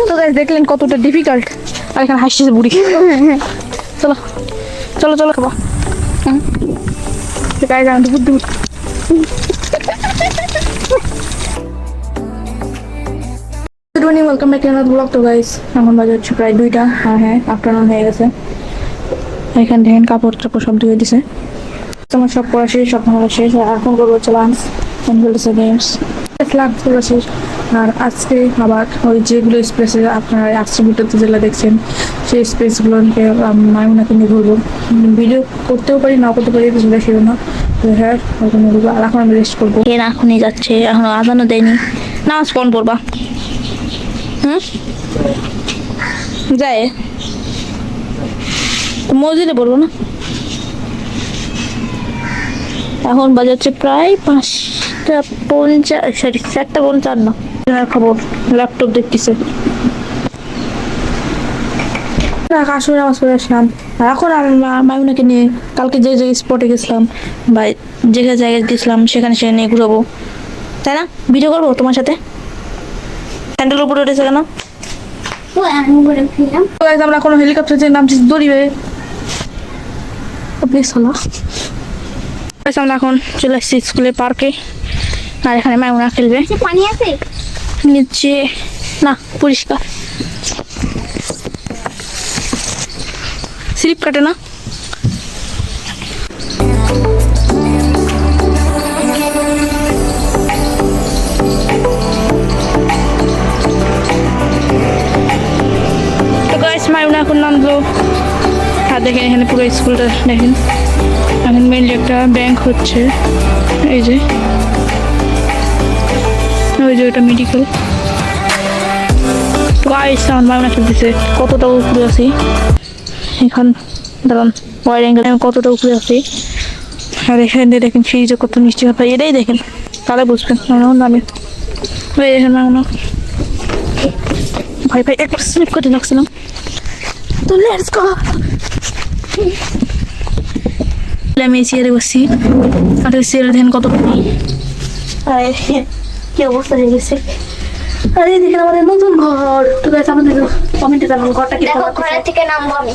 তো গাইস দেখলেন কতটা ডিফিকাল্ট, আর এখানে হাসছে বুড়ি। চলো চলো চলো খাবো। গাইস আমি দুপুর দুপুর good morning, welcome back to another blog. তো গাইস এখন বাজে হচ্ছে প্রায় 2টা, হ্যাঁ আফটারনুন হয়ে গেছে। এখানে দেখেন কাপড় টাপড় সব ধুয়ে দিছে, তোমার সব পড়া শেষ, সব ভালো শেষ। আর এখন করবো হচ্ছে লাঞ্চ, খেলতেছে গেমস, লাঞ্চ করা শেষ। আর আজকে আবার ওই যেগুলো স্পেসে আপনারা আজকে ভিডিওতে যেগুলো দেখছেন সেই স্পেসগুলোকে মাইমুনাকে নিয়ে ঘুরবো। ভিডিও করতেও পারি না করতে পারি, সেটা ছিল না। হ্যাঁ ওখানে ঘুরবো। আর এখন আমি রেস্ট করবো। এখনই যাচ্ছে, এখন আজানও দেয়নি, নামাজ পড় পড়বা। যায় মসজিদে পড়বো না। এখন বাজে হচ্ছে প্রায় 5:50, সরি 4:55 খবর। ল্যাপটপ দেখতেছে। আসলে নামাজ পড়ে আসলাম। আর এখন আমি মাইমুনাকে নিয়ে কালকে যে যে স্পটে গেছিলাম বা যে জায়গায় গেছিলাম সেখানে নিয়ে ঘুরাবো, তাই না? ভিডিও করবো তোমার সাথে। স্যান্ডেলের উপরে উঠেছে কেন? আমরা কোনো হেলিকপ্টার থেকে নামছি দড়িবে। প্লিজ হলো আমরা এখন চলে আসছি স্কুলের পার্কে। আর এখানে মাইমুনা খেলবে। পানি আছে নিচে না, পরিষ্কার, স্লিপ কাটে না। তো গাইস মাইমুনা এখন নামলো। আর দেখেন এখানে পুরো স্কুলটা দেখেন। এখন মেনলি একটা ব্যাংক হচ্ছে, এই যে ওই যে ওটা মেডিকেল। তো গাইস আমার মাইমুনা খেলতেছে। কতটা উপরে আছি এখন দাঁড়ান, ওয়াইড অ্যাঙ্গেল কতটা উপরে আছি। আর এখানে দেখেন সিঁড়িটা কত মিষ্টি ব্যাপার, এটাই দেখেন তাহলে বুঝবেন। আমি দেখেন মাইমুনা ভাই ভাই একবার স্লিপ করতে লাগছিলাম। তো লেটস গো। আমি চেয়ারে বসছি, আর ওই চেয়ারে দেখেন কত পানি। আর কি অবস্থা হয়ে গেছে। আর এই দেখেন আমাদের নতুন ঘর। তো গাইস আমাদের কমেন্টে জানান ঘরটা কি দেখো, ঘরের থেকে নামবো আমি।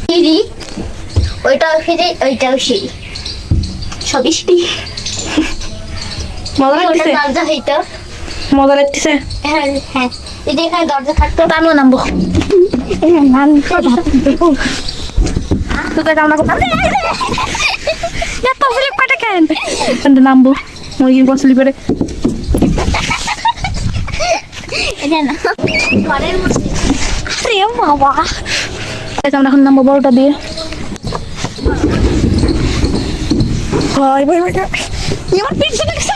সিঁড়ি, ওইটাও সিঁড়ি, ওইটাও সিঁড়ি, সবই সিঁড়ি। মজা লাগতেছে, দরজা হইতো। মজা লাগতেছে। হ্যাঁ হ্যাঁ, যদি এখানে দরজা থাকতো তো আমিও নামবো। তো গাইস আমরা এত স্লিপ কাটে কেন? নামবো মুরগির পর স্লিপারে। এটা না ঘরের মধ্যে। আরে বাবা, আমরা এখন নামবো বড়টা দিয়ে। ভাই ভাই ভাই আমার পিছনে গেছে।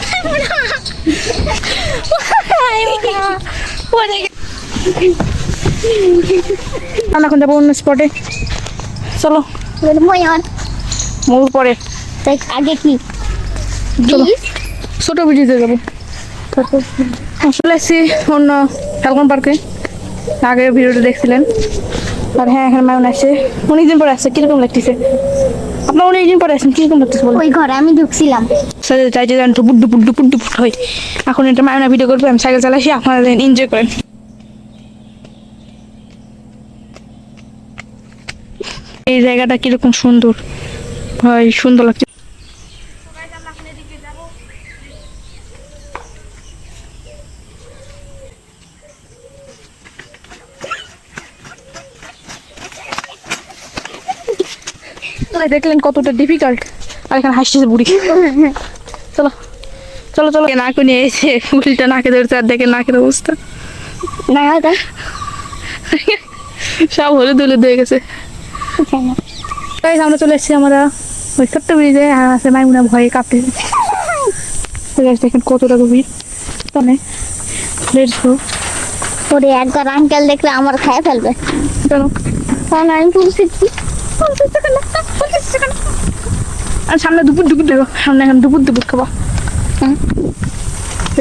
আমরা এখন যাবো অন্য স্পটে। চলো মোর পরে আগে কি চলো ছোট ভিডিওতে যাবো। আসলে এসছি অন্য ফ্যালকন পার্কে, আগের ভিডিওটা দেখছিলেন। আর হ্যাঁ এখানে মাইমুনা আসছে, অনেকদিন পরে আসছে। কিরকম লাগতেছে আপনার? অনেকদিন পরে আসছেন, কিরকম লাগতেছে বলো? ওই ঘরে আমি ঢুকছিলাম। চাই যে ডুপুর ডুপুর ডুপুর ডুপুর হয়। এখন এটা মাইমুনা ভিডিও করবে, আমি সাইকেল চালাইছি, আপনারা এনজয় করেন। এই জায়গাটা কিরকম সুন্দর ভাই, সুন্দর লাগছে। দেখলেন কতটা ডিফিকাল্ট, আর এখানে হাসছে বুড়ি। চলো চলো চলো, নাকে নিয়ে এসে উল্টা নাকে ধরছে। আর দেখেন নাকের অবস্থা, সব হলুদ হলুদ হয়ে গেছে। আমরা চলে এসেছি আমরা ওই ছোট্ট ব্রিজে। আর আছে মাইমুনা ভয়ে কাঁপতেছে। দেখেন কতটা গভীর। তাহলে লেটস গো। ওরে একবার আঙ্কেল দেখলে আমার খেয়ে ফেলবে। চলো কারণ আমি পুলিশ। আর সামনে দুপুর দুপুর দেখো, সামনে এখন দুপুর দুপুর খাবো।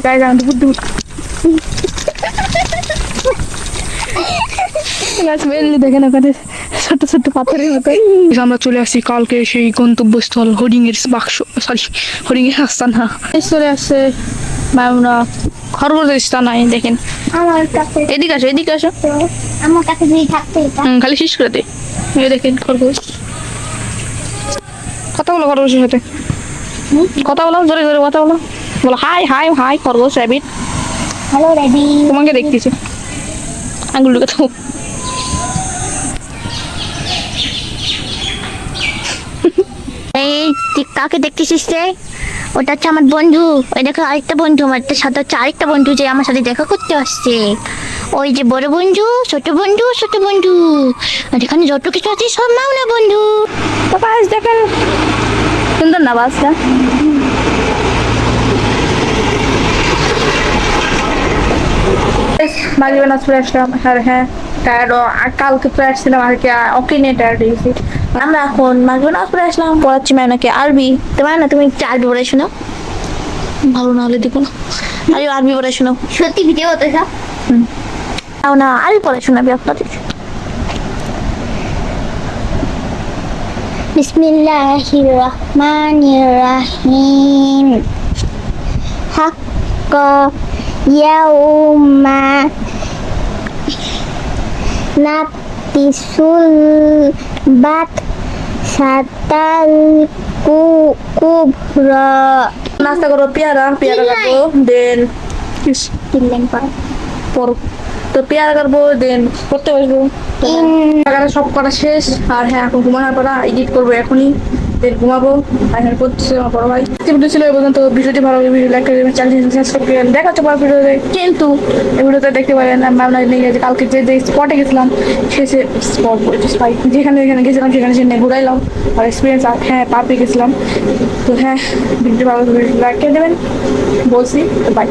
গায়ে যান দুপুর দুপুর দেখেন ওখানে ছোট ছোট পাথরের মতো। আমরা চলে আসছি কালকে সেই গন্তব্যস্থল হরিং এর বাক্স, সরি হরিং এর আস্তানা চলে আসছে। আমরা খরগোশের স্থানায় দেখেন। আমার কাছে এদিকে আসো, এদিকে আসো। তো আমার কাছে যদি থাকতো এটা খালি শেষ করে দে। এই দেখেন খরগোশ। কথা বলো খরগোশের সাথে, কথা বলো, জোরে জোরে কথা বলো। বলো হাই হাই হাই খরগোশ র্যাবিট। হ্যালো রেডি তোমাকে দেখতেছি, আঙুল ঢুকে থাকো। এই তুই কাকে দেখতেছিস রে? ওটা হচ্ছে আমার বন্ধু। ওই দেখো আরেকটা বন্ধু, আমার একটা সাথে হচ্ছে আরেকটা বন্ধু যে আমার সাথে দেখা করতে আসছে। ওই যে বড় বন্ধু, ছোট বন্ধু, ছোট বন্ধু, আর এখানে যত কিছু আছে সব নাও না বন্ধু। তো বাস দেখেন, সুন্দর না বাসটা? মাগরিবে নাচ পড়ে আসলাম। আর হ্যাঁ টায়ার্ড, কালকে তো আসছিলাম আর কি, ওকে নিয়ে টায়ার্ড হয়ে গেছি। আমরা এখন মাগরিবে নাচ পড়ে আসলাম, পড়াচ্ছি ম্যামকে আরবি। তোমার না তুমি একটু আরবি পড়ে শোনাও। ভালো না হলে দিব না। আরে আরবি পড়ে শোনাও। সত্যি ভিডিও হতে সব তাও না, আরবি পড়ে শোনাবি আপনাদের। বিসমিল্লাহির রহমানির রহিম। হাক্কা ইয়াউমা নাতিসুল বাত সাতাল কুবরা। নাস্তা করো, পেয়ারা পেয়ারা কাটবো, দেন কিনলেন পর পড়ো। তো পেয়ারা কাটবো, দেন পড়তে বসবো। টাকাটা সব করা শেষ। আর হ্যাঁ এখন ঘুমানোর পর এডিট করবো এখনই, দেন ঘুমাবো। আর হ্যাঁ করতেছে আমার বড় ভাই। ভিডিও ছিল এই পর্যন্ত। ভিডিওটি ভালো লাগে ভিডিও লাইক করবেন, চ্যানেলটি সাবস্ক্রাইব করবেন। দেখা হচ্ছে পরের ভিডিওতে। কিন্তু এই ভিডিওতে দেখতে পারেন আমরা নিয়ে গেছি কালকে যে স্পটে গেছিলাম, শেষে স্পট যেখানে যেখানে গেছিলাম সেখানে সেখানে ঘুরাইলাম। আর এক্সপিরিয়েন্স, আর হ্যাঁ পার্কে গেছিলাম। তো হ্যাঁ ভিডিওটি ভালো লাগে লাইক করে দেবেন বলছি। তো বাই।